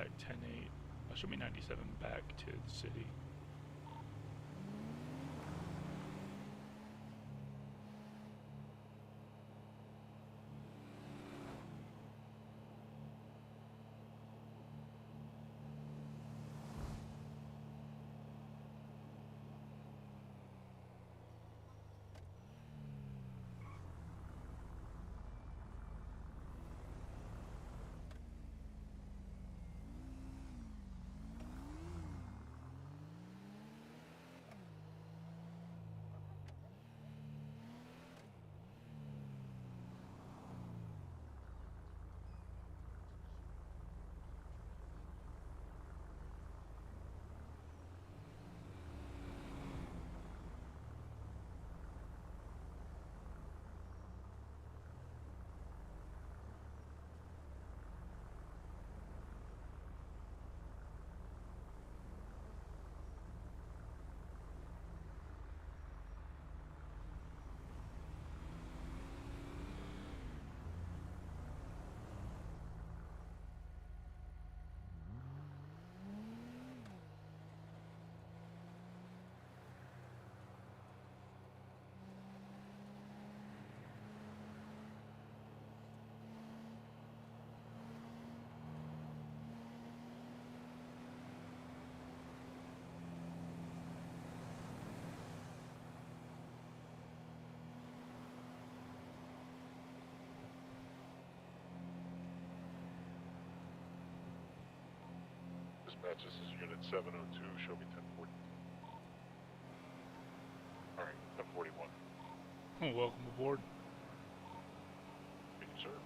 back 10-8. Show me 97 back to the city. Dispatch, this is Unit 702, show me 1040. Alright, 1041. Welcome aboard. Thank you, sir.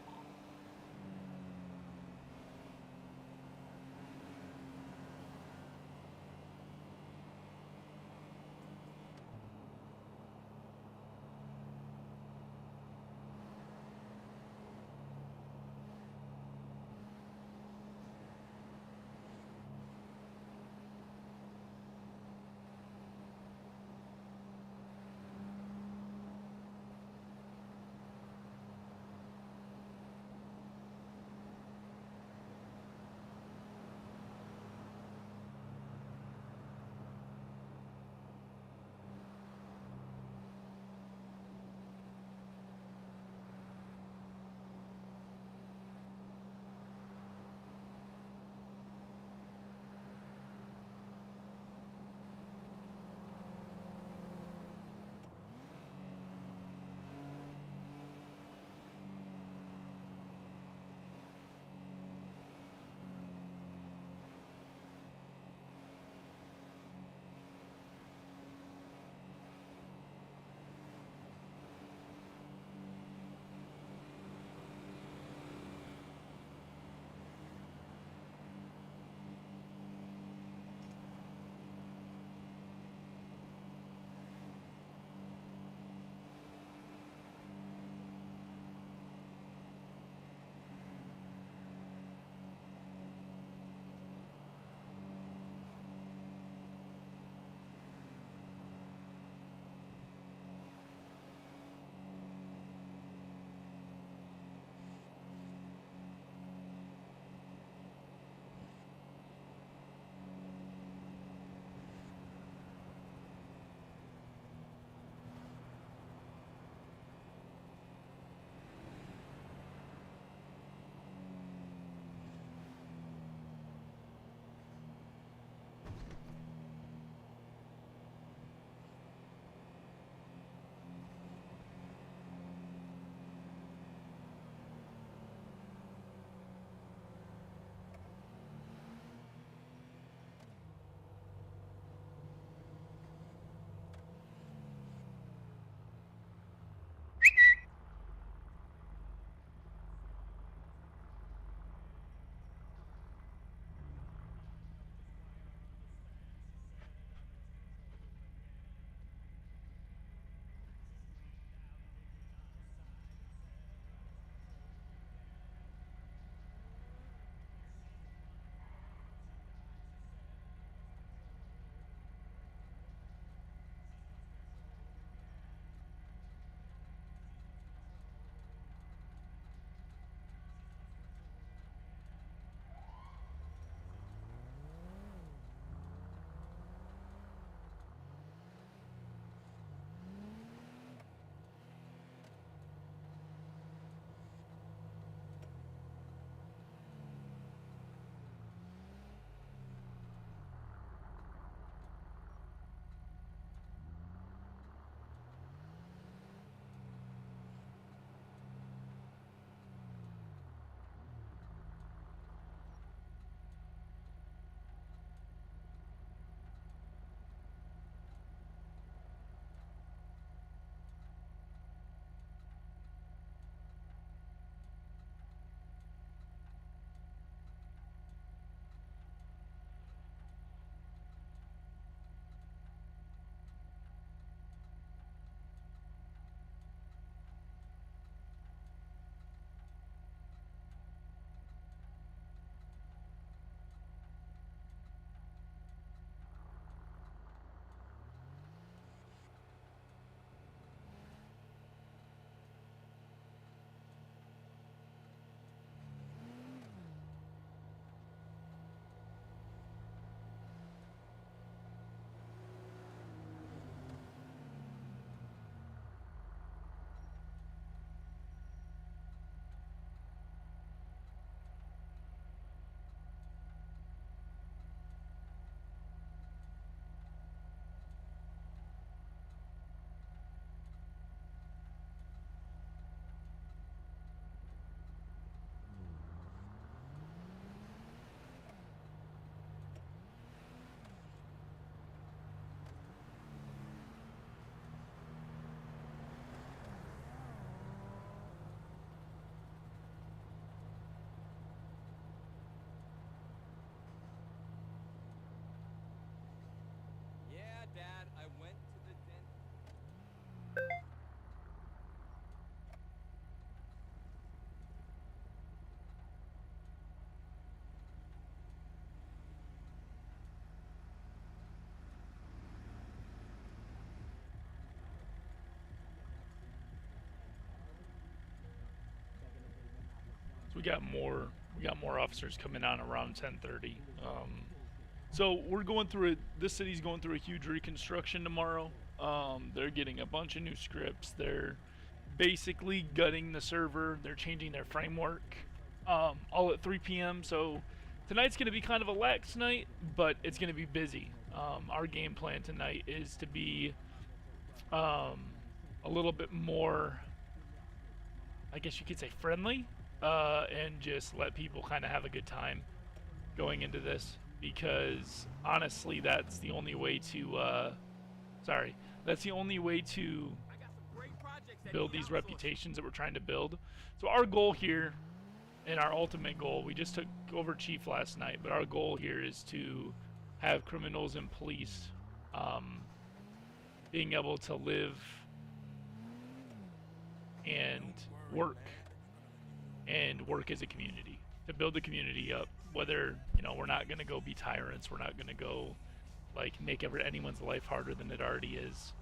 we got more officers coming on around 10:30. So we're going through it. This city's going through a huge reconstruction tomorrow. They're getting a bunch of new scripts. They're basically gutting the server. They're changing their framework. All at 3 p.m. So tonight's going to be kind of a lax night, but it's going to be busy. Our game plan tonight is to be a little bit more, I guess you could say, friendly, and just let people kind of have a good time going into this, because honestly that's the only way to that's the only way to build these reputations that we're trying to build. So our goal here, and our ultimate goal, we just took over Chief last night, but our goal here is to have criminals and police being able to live and work as a community, to build the community up. Whether, you know, we're not going to go be tyrants, we're not going to go like make anyone's life harder than it already is.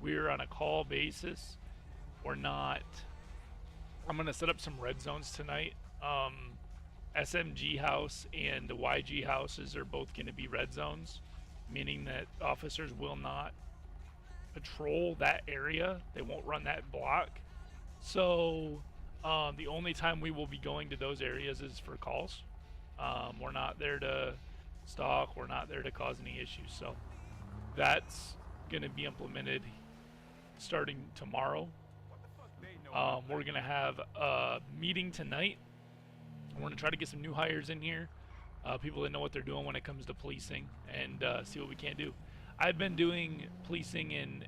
We're on a call basis. We're not. I'm going to set up some red zones tonight. SMG house and the YG houses are both going to be red zones, meaning that officers will not patrol that area. They won't run that block. So the only time we will be going to those areas is for calls. We're not there to stalk. We're not there to cause any issues. So that's going to be implemented starting tomorrow. We're going to have a meeting tonight. We're going to try to get some new hires in here, people that know what they're doing when it comes to policing, and see what we can do. I've been doing policing in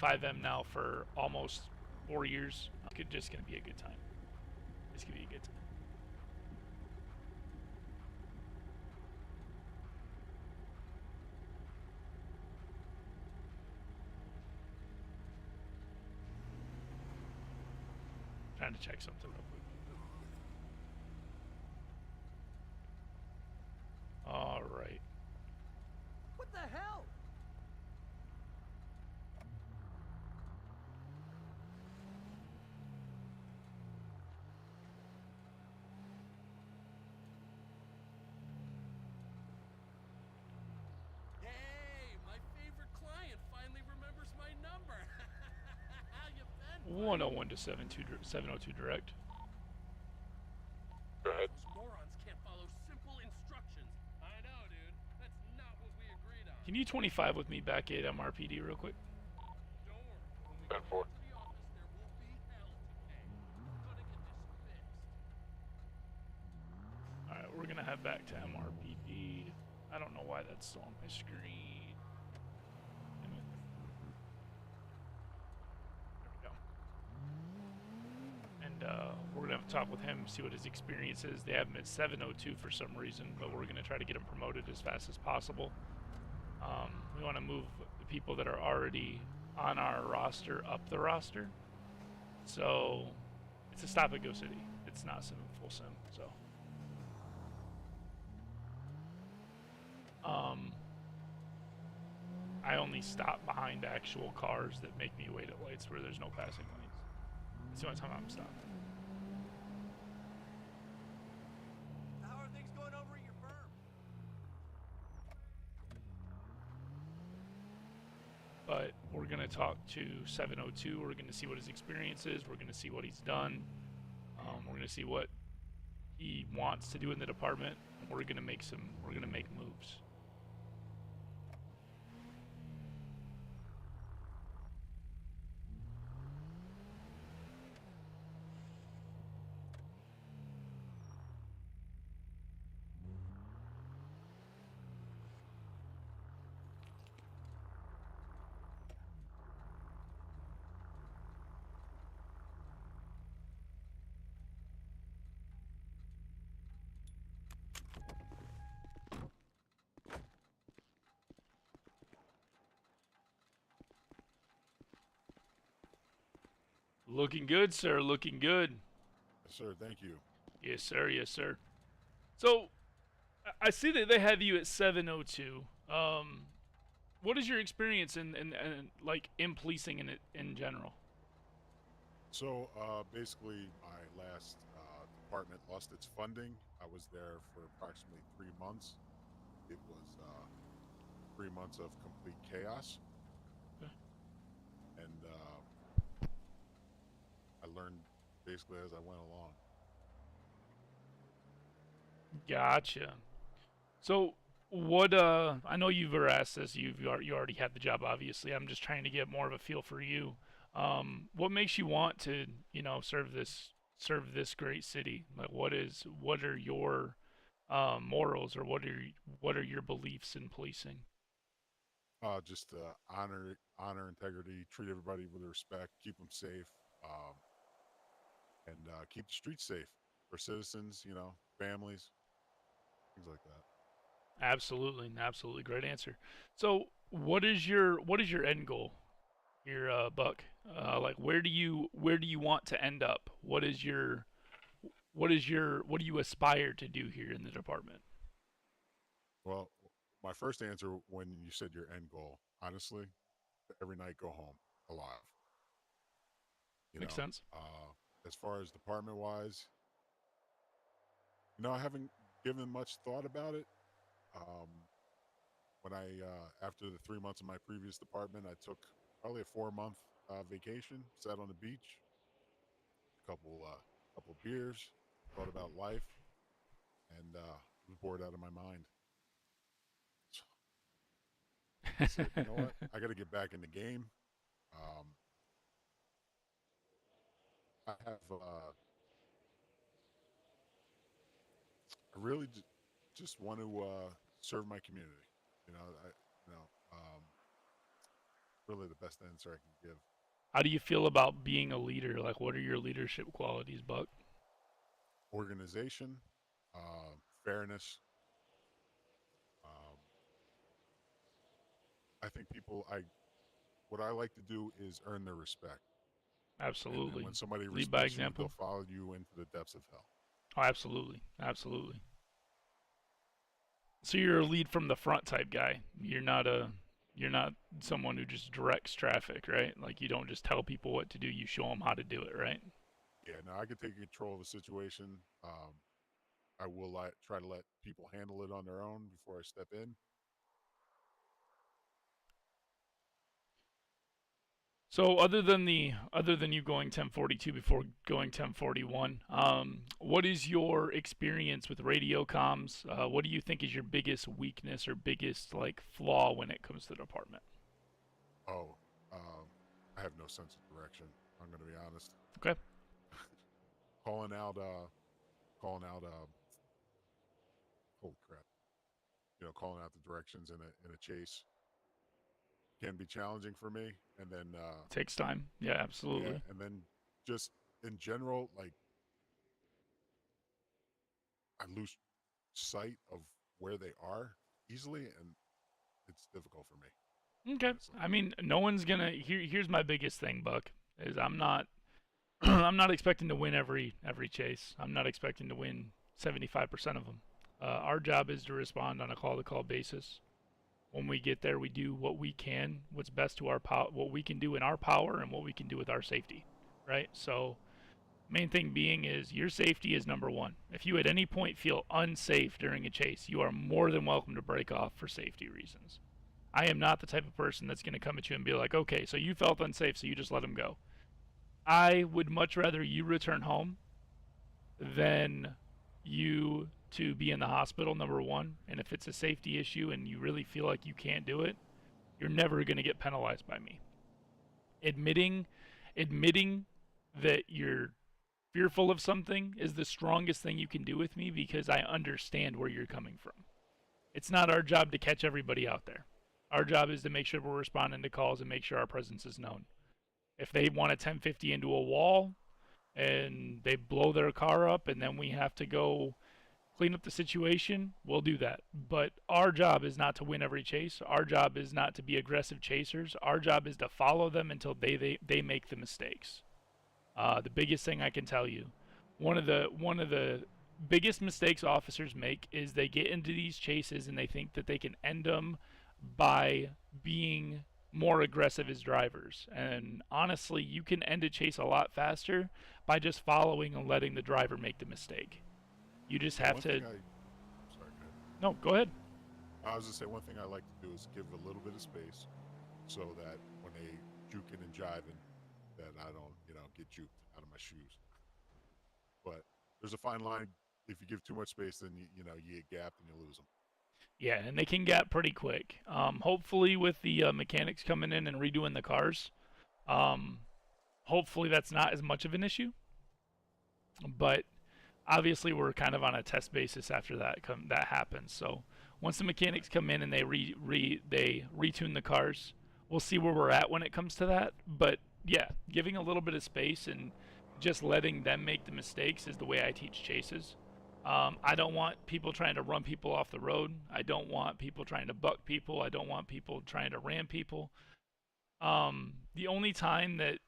5M now for almost 4 years. It's just going to be a good time. It's going to be a good time. Trying to check something real quick. All right. What the hell? Hey, my favorite client finally remembers my number. How you been? 101 to 702 direct. Go ahead. Those morons can't follow simple instructions. I know, dude. That's not what we agreed on. Can you 25 with me back at MRPD real quick? Don't worry. When we 10-4. get to the office, there will be hell to pay. We're gonna get this fixed. Alright, we're going to head back to MRPD. I don't know why that's still on my screen. Damn it. There we go. And we're going to have a talk with him, see what his experience is. They have him at 702 for some reason, but we're going to try to get him promoted as fast as possible. We want to move the people that are already on our roster up the roster. So it's a stop and go city. It's not full sim. So I only stop behind actual cars that make me wait at lights where there's no passing lanes. That's the only time I'm stopping. How are things going over at your firm? But we're going to talk to 702. We're going to see what his experience is. We're going to see what he's done. We're going to see what he wants to do in the department. And we're going to make moves. Looking good, sir. Looking good. Yes, sir. Thank you. Yes, sir. Yes, sir. So, I see that they have you at 702. What is your experience in policing in general? So, basically, my last department lost its funding. I was there for approximately 3 months. It was 3 months of complete chaos, Okay. and I learned basically as I went along. Gotcha. So what I know you've already asked this, you already had the job obviously. I'm just trying to get more of a feel for you. What makes you want to, serve this great city? Like what are your morals, or what are your beliefs in policing? Just honor, integrity, treat everybody with respect, keep them safe, and keep the streets safe for citizens, families, things like that. Absolutely, absolutely great answer. So what is your end goal here, Buck? Like where do you want to end up? What do you aspire to do here in the department? Well, my first answer when you said your end goal, honestly, every night go home alive. You Makes know, sense. as far as department wise, I haven't given much thought about it. Um, when I after the 3 months of my previous department, I took probably a 4 month vacation, sat on the beach, couple beers, thought about life, and was bored out of my mind. So I said, you know what, I got to get back in the game. Um, I really just want to serve my community. You know, um, really the best answer I can give. How do you feel about being a leader? Like what are your leadership qualities, Buck? Organization, fairness. Um, I think what I like to do is earn their respect. And Absolutely. when somebody Lead by respects you, they'll example. follow you into the depths of hell. Oh, absolutely. Absolutely. So you're a lead from the front type guy. You're not someone who just directs traffic, right? Like you don't just tell people what to do, you show them how to do it, right? Yeah, now I can take control of a situation. I will try to let people handle it on their own before I step in. So other than you going 1042 before going 1041, what is your experience with radio comms? What do you think is your biggest weakness or biggest like flaw when it comes to the department? Oh, I have no sense of direction. I'm going to be honest. Okay. calling out, calling out. Holy crap! Calling out the directions in a chase can be challenging for me. And then, Takes time. Yeah, yeah, absolutely. and then just in general, like I lose sight of where they are easily, and it's difficult for me, Okay. honestly. I mean, no one's gonna. Here's my biggest thing, Buck. Is I'm not I'm not expecting to win every chase. I'm not expecting to win 75% of them. Our job is to respond on a call to call basis. When we get there, we do what we can, what's best to our what we can do in our power, and what we can do with our safety, right? So, main thing being is your safety is number one. If you at any point feel unsafe during a chase, you are more than welcome to break off for safety reasons. I am not the type of person that's going to come at you and be like, okay, so you felt unsafe, so you just let him go. I would much rather you return home than you to be in the hospital, number one. And if it's a safety issue and you really feel like you can't do it, you're never going to get penalized by me. Admitting admitting that you're fearful of something is the strongest thing you can do with me because I understand where you're coming from. It's not our job to catch everybody out there. Our job is to make sure we're responding to calls and make sure our presence is known. If they want a 1050 into a wall and they blow their car up and then we have to go clean up the situation, we'll do that. But our job is not to win every chase. Our job is not to be aggressive chasers. Our job is to follow them until they make the mistakes. The biggest thing I can tell you, one of the biggest mistakes officers make is they get into these chases and they think that they can end them by being more aggressive as drivers. And honestly, you can end a chase a lot faster by just following and letting the driver make the mistake. You just have to. Sorry, go ahead. No, go ahead. I was just say one thing I like to do is give a little bit of space, so that when they juking and jiving, that I don't, get juked out of my shoes. But there's a fine line. If you give too much space, then you get gapped and you lose them. Yeah, and they can gap pretty quick. Hopefully, with the mechanics coming in and redoing the cars, hopefully that's not as much of an issue. But obviously, we're kind of on a test basis after that happens. So once the mechanics come in and they retune the cars, we'll see where we're at when it comes to that. But yeah, giving a little bit of space and just letting them make the mistakes is the way I teach chases. I don't want people trying to run people off the road. I don't want people trying to buck people. I don't want people trying to ram people. The only time that,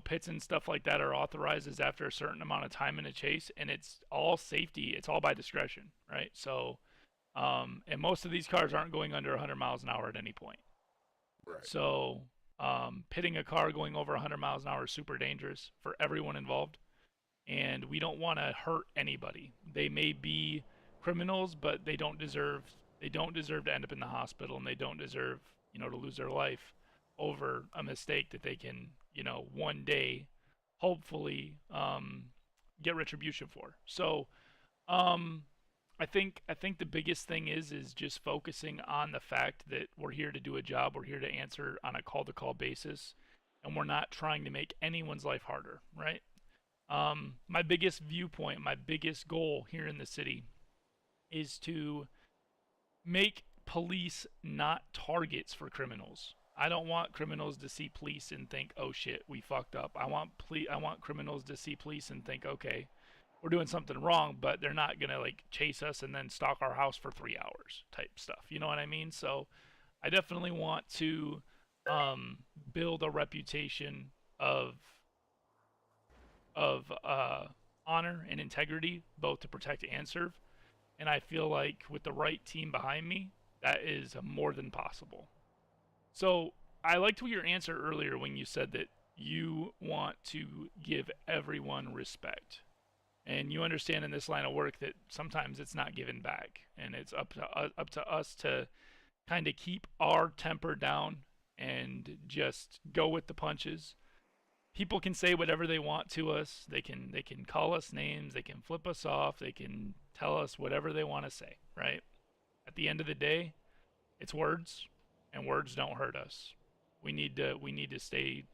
pits and stuff like that are authorized is after a certain amount of time in a chase, and it's all safety. It's all by discretion, right? So, and most of these cars aren't going under 100 miles an hour at any point. Right. So, pitting a car going over 100 miles an hour is super dangerous for everyone involved. And we don't want to hurt anybody. They may be criminals, but they don't deserve to end up in the hospital, and they don't deserve, to lose their life over a mistake that they can, one day, hopefully, get retribution for. So, I think the biggest thing is just focusing on the fact that we're here to do a job. We're here to answer on a call-to-call basis, and we're not trying to make anyone's life harder, right? My biggest viewpoint, my biggest goal here in the city is to make police not targets for criminals. I don't want criminals to see police and think, "Oh shit, we fucked up." I want criminals to see police and think, "Okay, we're doing something wrong," but they're not going to chase us and then stalk our house for 3 hours type stuff. You know what I mean? So I definitely want to build a reputation of honor and integrity, both to protect and serve. And I feel like with the right team behind me, that is more than possible. So I liked your answer earlier when you said that you want to give everyone respect. And you understand in this line of work that sometimes it's not given back. And it's up to us to kind of keep our temper down and just go with the punches. People can say whatever they want to us. They can call us names. They can flip us off. They can tell us whatever they want to say, right? At the end of the day, it's words, and words don't hurt us. We need to stay.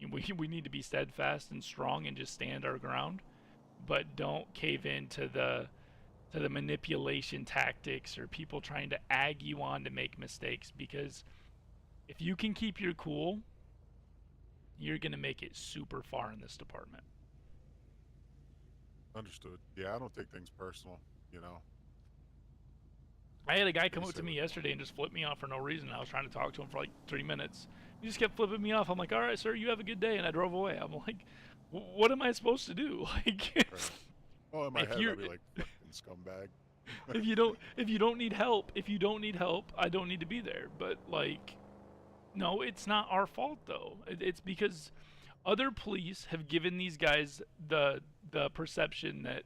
We need to be steadfast and strong and just stand our ground, but don't cave into the manipulation tactics or people trying to egg you on to make mistakes. Because if you can keep your cool, you're going to make it super far in this department. Understood. Yeah, I don't take things personal, I had a guy come up to me yesterday and just flip me off for no reason. I was trying to talk to him for 3 minutes. He just kept flipping me off. I'm like, "All right, sir, you have a good day," and I drove away. I'm like, what am I supposed to do? Right. Well, in my head, I'd be like, "Fucking scumbag." if you don't need help, I don't need to be there. But no, it's not our fault though. It's because other police have given these guys the perception that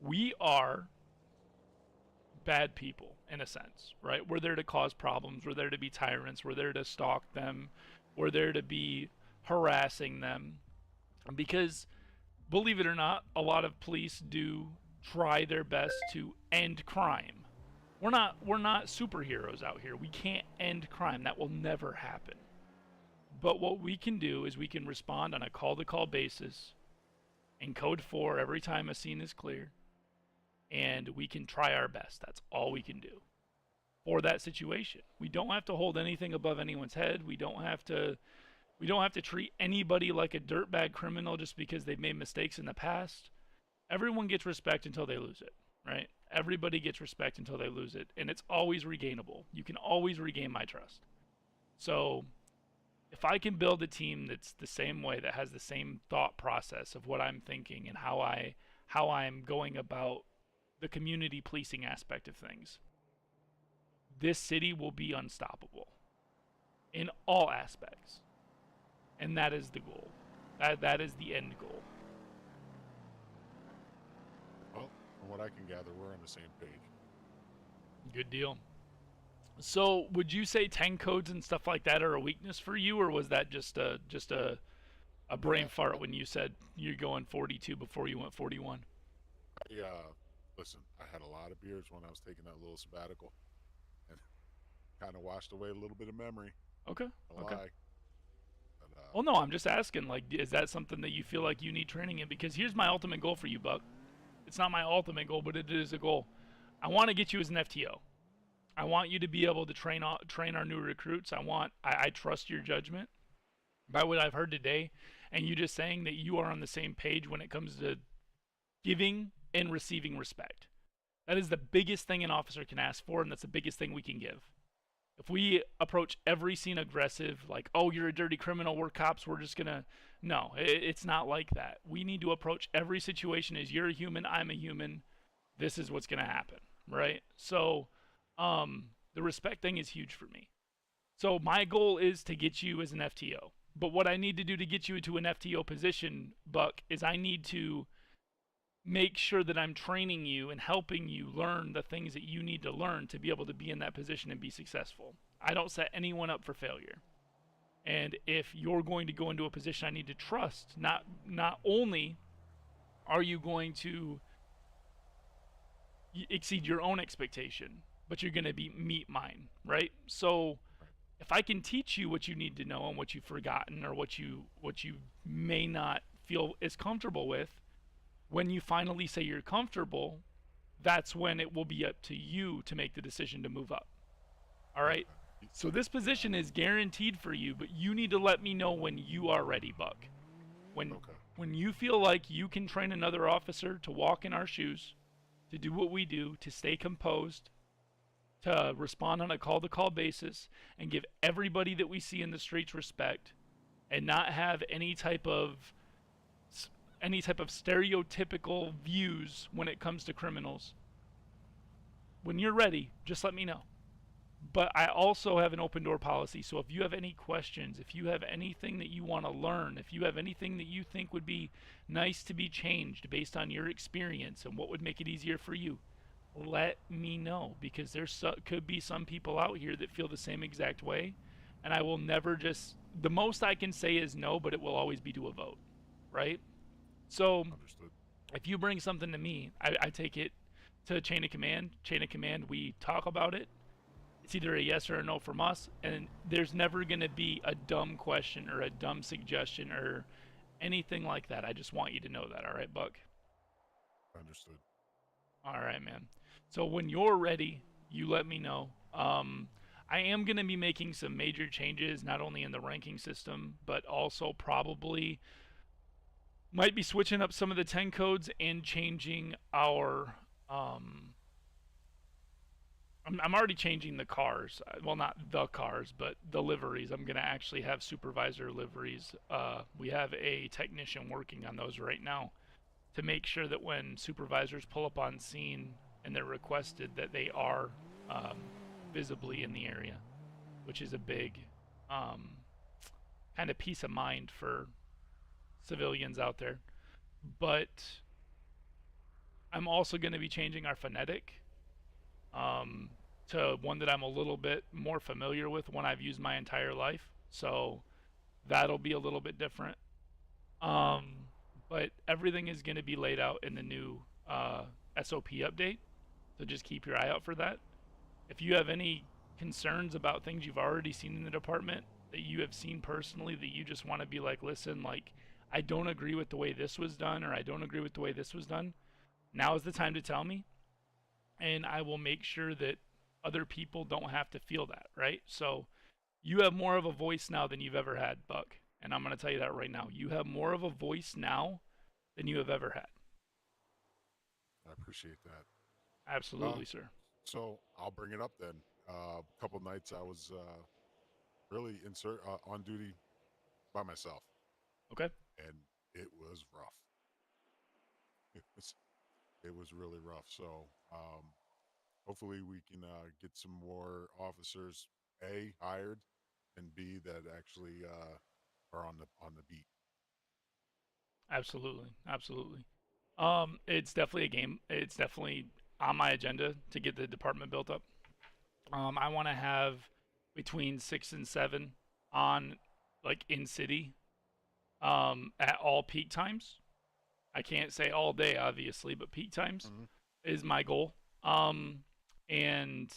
we are bad people in a sense, right? We're there to cause problems. We're there to be tyrants. We're there to stalk them. We're there to be harassing them. Because, believe it or not, a lot of police do try their best to end crime. We're not superheroes out here. We can't end crime. That will never happen. But what we can do is we can respond on a call-to-call basis in code 4 every time a scene is clear, and we can try our best. That's all we can do for that situation. We don't have to hold anything above anyone's head. We don't have to treat anybody like a dirtbag criminal just because they've made mistakes in the past. Everyone gets respect until they lose it, right? Everybody gets respect until they lose it, and it's always regainable. You can always regain my trust. So if I can build a team that's the same way, that has the same thought process of what I'm thinking and how I'm going about the community policing aspect of things, this city will be unstoppable. in all aspects. And that is the goal. That is the end goal. Well, from what I can gather, we're on the same page. Good deal. So, would you say 10 codes and stuff like that are a weakness for you, or was that just a brain fart when you said you're going 42 before you went 41? Listen, I had a lot of beers when I was taking that little sabbatical, and kind of washed away a little bit of memory. Okay. No Okay. lie. But, Well, no, I'm just asking. Like, is that something that you feel like you need training in? Because here's my ultimate goal for you, Buck. It's not my ultimate goal, but it is a goal. I want to get you as an FTO. I want you to be able to train our new recruits. I trust your judgment. By what I've heard today, and you just saying that you are on the same page when it comes to giving and receiving respect. That is the biggest thing an officer can ask for, and that's the biggest thing we can give. If we approach every scene aggressive, like, oh, you're a dirty criminal, we're cops, we're just gonna. No, it's not like that. We need to approach every situation as you're a human, I'm a human, this is what's gonna happen, right? So, the respect thing is huge for me. So, my goal is to get you as an FTO. But what I need to do to get you into an FTO position, Buck, is I need to make sure that I'm training you and helping you learn the things that you need to learn to be able to be in that position and be successful. I don't set anyone up for failure. And if you're going to go into a position I need to trust, not only are you going to exceed your own expectation, but you're going to meet mine, right? So if I can teach you what you need to know and what you've forgotten or what you may not feel as comfortable with, when you finally say you're comfortable, that's when it will be up to you to make the decision to move up. All right? So this position is guaranteed for you, but you need to let me know when you are ready, Buck. When you feel like you can train another officer to walk in our shoes, to do what we do, to stay composed, to respond on a call-to-call basis, and give everybody that we see in the streets respect, and not have any type of stereotypical views when it comes to criminals. When you're ready, just let me know. But I also have an open door policy, so if you have any questions, if you have anything that you want to learn, if you have anything that you think would be nice to be changed based on your experience and what would make it easier for you, let me know, because could be some people out here that feel the same exact way, and I will never the most I can say is no, but it will always be to a vote, right? So, understood. If you bring something to me, I take it to chain of command. Chain of command, we talk about it. It's either a yes or a no from us, and there's never going to be a dumb question or a dumb suggestion or anything like that. I just want you to know that, all right, Buck? Understood. All right, man. So when you're ready, you let me know. I am going to be making some major changes, not only in the ranking system, but also probably might be switching up some of the 10 codes and changing our I'm already changing the cars. Well, not the cars, but the liveries. I'm going to actually have supervisor liveries. We have a technician working on those right now to make sure that when supervisors pull up on scene and they're requested, that they are visibly in the area, which is a big kind of peace of mind for civilians out there. But I'm also going to be changing our phonetic to one that I'm a little bit more familiar with, one I've used my entire life. So that'll be a little bit different. But everything is going to be laid out in the new SOP update. So just keep your eye out for that. If you have any concerns about things you've already seen in the department that you have seen personally that you just want to be like, listen, like, I don't agree with the way this was done, or I don't agree with the way this was done, now is the time to tell me. And I will make sure that other people don't have to feel that, right? So you have more of a voice now than you've ever had, Buck. And I'm going to tell you that right now. You have more of a voice now than you have ever had. I appreciate that. Absolutely, sir. So I'll bring it up then. A couple nights I was really on duty by myself. Okay. And it was rough. It was really rough. So hopefully we can get some more officers hired and B, that actually are on the beat. Absolutely, absolutely. It's definitely a game. It's definitely on my agenda to get the department built up. I want to have between 6 and 7 on like in city at all peak times. I can't say all day, obviously, but peak times Mm-hmm. is my goal. And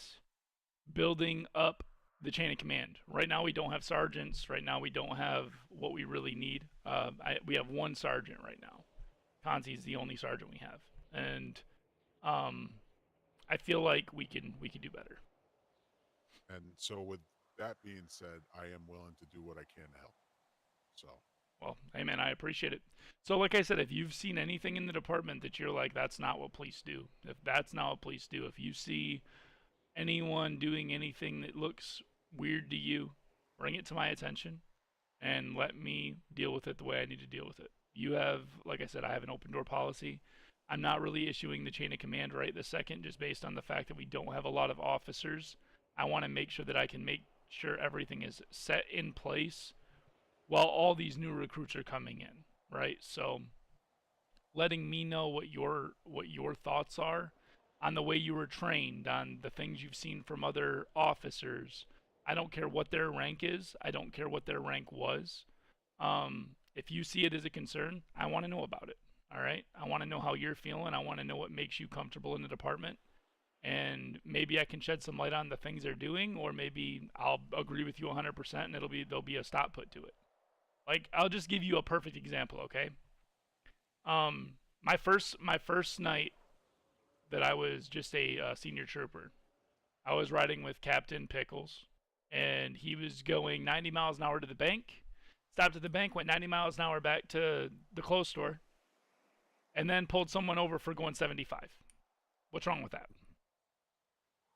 building up the chain of command. Right now, we don't have sergeants. Right now, we don't have what we really need. We have one sergeant right now. Kanzi's the only sergeant we have, and um, I feel like we can do better. And so, with that being said, I am willing to do what I can to help. So, Well, hey man, I appreciate it. So, like I said, if you've seen anything in the department that you're like, that's not what police do. If that's not what police do, if you see anyone doing anything that looks weird to you, bring it to my attention and let me deal with it the way I need to deal with it. You have, like I said, I have an open door policy. I'm not really issuing the chain of command right this second, just based on the fact that we don't have a lot of officers. I want to make sure that I can make sure everything is set in place while all these new recruits are coming in, right? So letting me know what your thoughts are on the way you were trained, on the things you've seen from other officers. I don't care what their rank is. I don't care what their rank was. If you see it as a concern, I want to know about it. All right. I want to know how you're feeling. I want to know what makes you comfortable in the department. And maybe I can shed some light on the things they're doing, or maybe I'll agree with you 100% and there'll be a stop put to it. Like, I'll just give you a perfect example, okay? My first night that I was just a senior trooper, I was riding with Captain Pickles, and he was going 90 miles an hour to the bank. Stopped at the bank, went 90 miles an hour back to the clothes store, and then pulled someone over for going 75. What's wrong with that?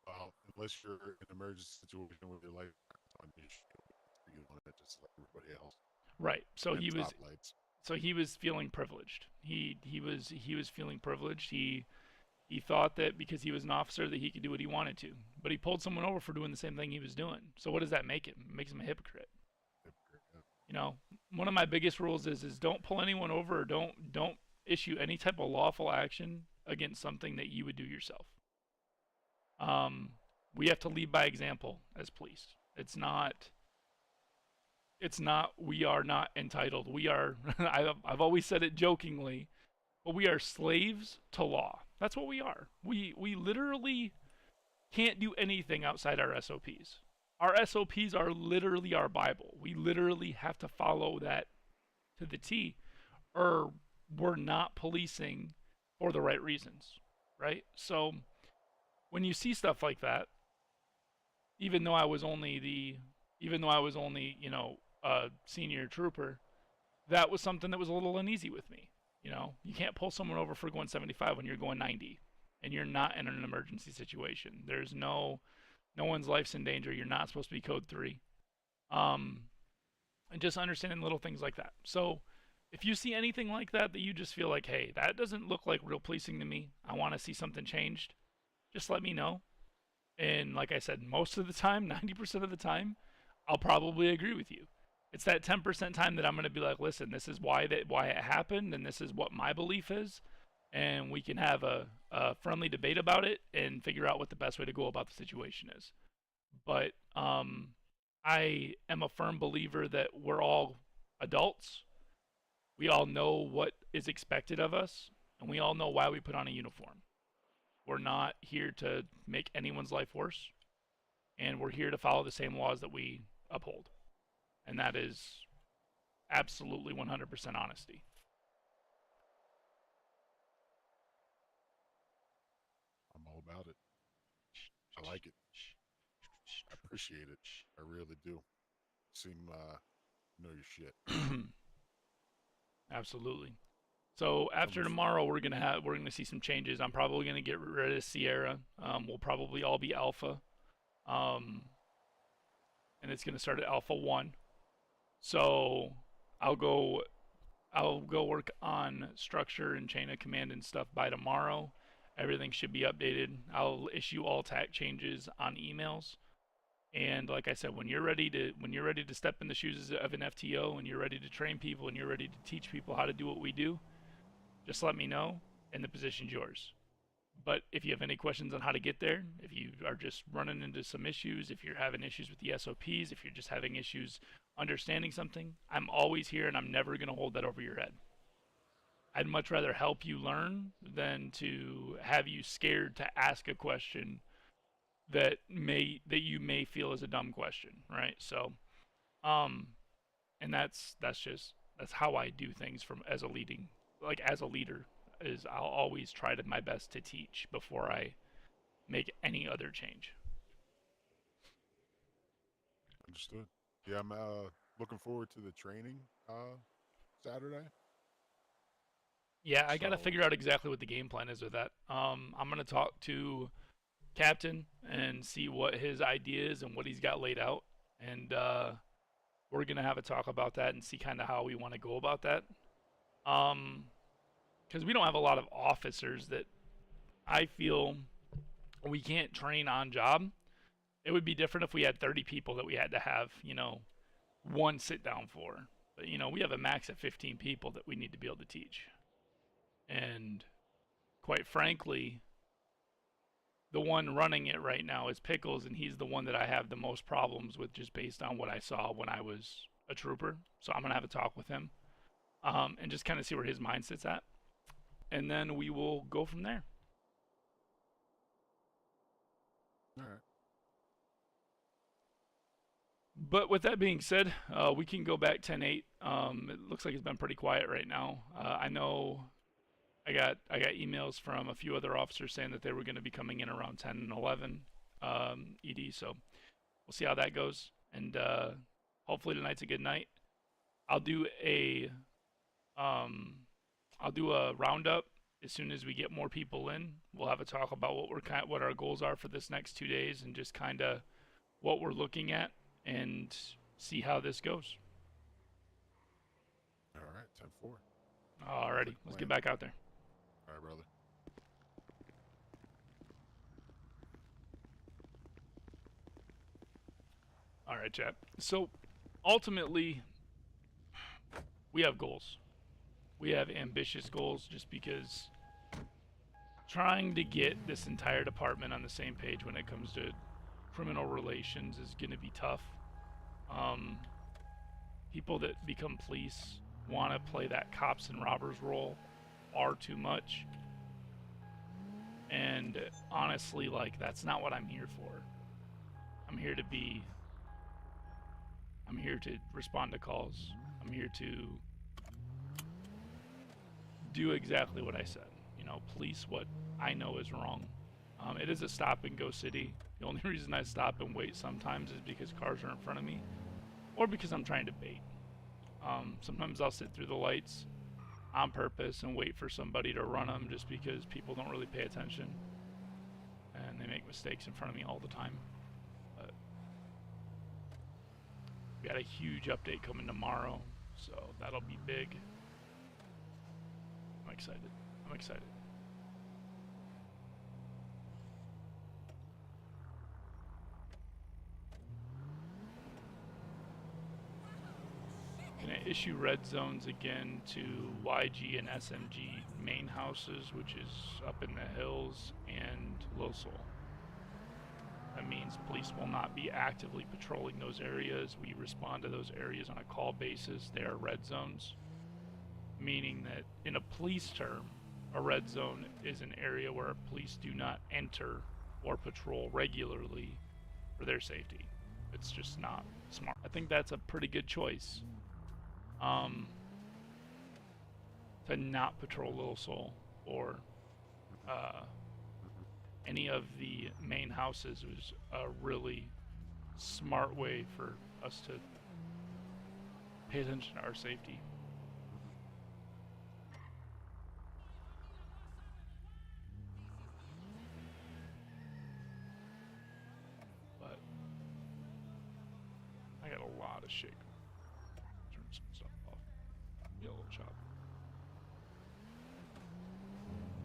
well, unless you're in an emergency situation with your life on you, you want it just like everybody else. Right. So And he was stoplights. so he was feeling privileged. He was feeling privileged. He thought that because he was an officer that he could do what he wanted to. But he pulled someone over for doing the same thing he was doing. So what does that make him? It makes him a hypocrite. You know, one of my biggest rules is don't pull anyone over, or don't issue any type of lawful action against something that you would do yourself. We have to lead by example as police. It's not we are not entitled. We are I've always said it jokingly, but we are slaves to law. That's what we are. We literally can't do anything outside our SOPs. Our SOPs are literally our Bible. We literally have to follow that to the T, or we're not policing for the right reasons, right? So when you see stuff like that, even though I was only a senior trooper, that was something that was a little uneasy with me. You know, you can't pull someone over for going 75 when you're going 90 and you're not in an emergency situation. There's no one's life's in danger. You're not supposed to be code 3. Um and just understanding little things like that. So if you see anything like that you just feel like, hey, that doesn't look like real policing to me, I want to see something changed, just let me know. And like I said, most of the time, 90% of the time, I'll probably agree with you. It's that 10% time that I'm going to be like, listen, this is why it happened, and this is what my belief is, and we can have a friendly debate about it and figure out what the best way to go about the situation is. But I am a firm believer that we're all adults. We all know what is expected of us, and we all know why we put on a uniform. We're not here to make anyone's life worse, and we're here to follow the same laws that we uphold. And that is absolutely 100% honesty. I'm all about it. I like it. I appreciate it. I really do. Seem know your shit. Absolutely. So after tomorrow, we're gonna see some changes. I'm probably gonna get rid of Sierra. We'll probably all be Alpha, and it's gonna start at Alpha 1. So I'll go work on structure and chain of command and stuff by tomorrow. Everything should be updated. I'll issue all TAC changes on emails. And like I said, when you're ready to step in the shoes of an FTO, and you're ready to train people, and you're ready to teach people how to do what we do, just let me know, and the position's yours. But if you have any questions on how to get there, if you are just running into some issues, if you're having issues with the SOPs, if you're just having issues understanding something, I'm always here, and I'm never going to hold that over your head. I'd much rather help you learn than to have you scared to ask a question that you may feel is a dumb question, right? So, and that's how I do things as a leader, is I'll always try my best to teach before I make any other change. Understood. Yeah, I'm looking forward to the training Saturday. Yeah, I got to figure out exactly what the game plan is with that. I'm going to talk to Captain and see what his idea is and what he's got laid out. And we're going to have a talk about that and see kind of how we want to go about that. Because we don't have a lot of officers that I feel we can't train on job. It would be different if we had 30 people that we had to have, one sit down for. But, we have a max of 15 people that we need to be able to teach. And quite frankly, the one running it right now is Pickles, and he's the one that I have the most problems with just based on what I saw when I was a trooper. So I'm going to have a talk with him and just kind of see where his mindset's at. And then we will go from there. All right. But with that being said, we can go back 10-8. It looks like it's been pretty quiet right now. I know I got emails from a few other officers saying that they were going to be coming in around 10 and 11 ED. So we'll see how that goes. And hopefully tonight's a good night. I'll do a roundup as soon as we get more people in. We'll have a talk about what our goals are for this next 2 days and just kind of what we're looking at and see how this goes. All right, 10-4. Alrighty, let's get back out there. All right, brother. All right, chat. So ultimately, we have goals. We have ambitious goals just because trying to get this entire department on the same page when it comes to criminal relations is going to be tough. People that become police want to play that cops and robbers role far too much. And honestly, that's not what I'm here for. I'm here to respond to calls. I'm here to do exactly what I said. Police what I know is wrong. It is a stop and go city. The only reason I stop and wait sometimes is because cars are in front of me or because I'm trying to bait. Sometimes I'll sit through the lights on purpose and wait for somebody to run them just because people don't really pay attention and they make mistakes in front of me all the time. But we got a huge update coming tomorrow, so that'll be big. I'm excited. Gonna issue red zones again to YG and SMG main houses, which is up in the hills and Losul. That means police will not be actively patrolling those areas. We respond to those areas on a call basis. They are red zones, meaning that in a police term, a red zone is an area where police do not enter or patrol regularly for their safety. It's just not smart. I think that's a pretty good choice. To not patrol Little Seoul or any of the main houses was a really smart way for us to pay attention to our safety. But I got a lot of shit. Turn some stuff off. Get a little choppy.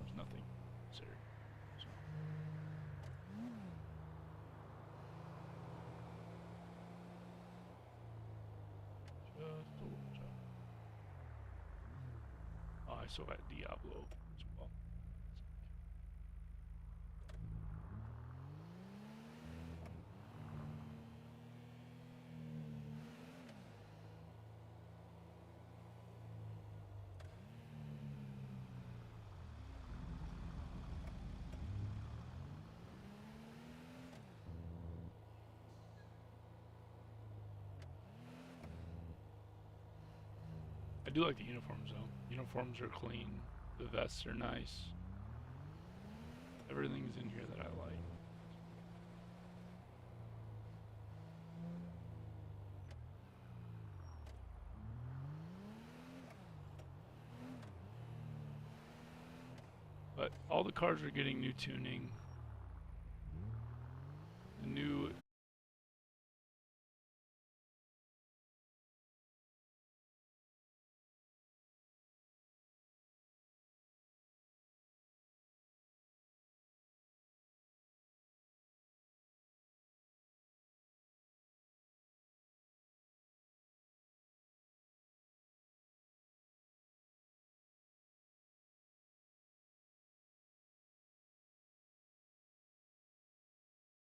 There's nothing serious. So. also at Diablo as well. I do like the uniforms though. Uniforms are clean. The vests are nice. Everything's in here that I like. But all the cars are getting new tuning. The new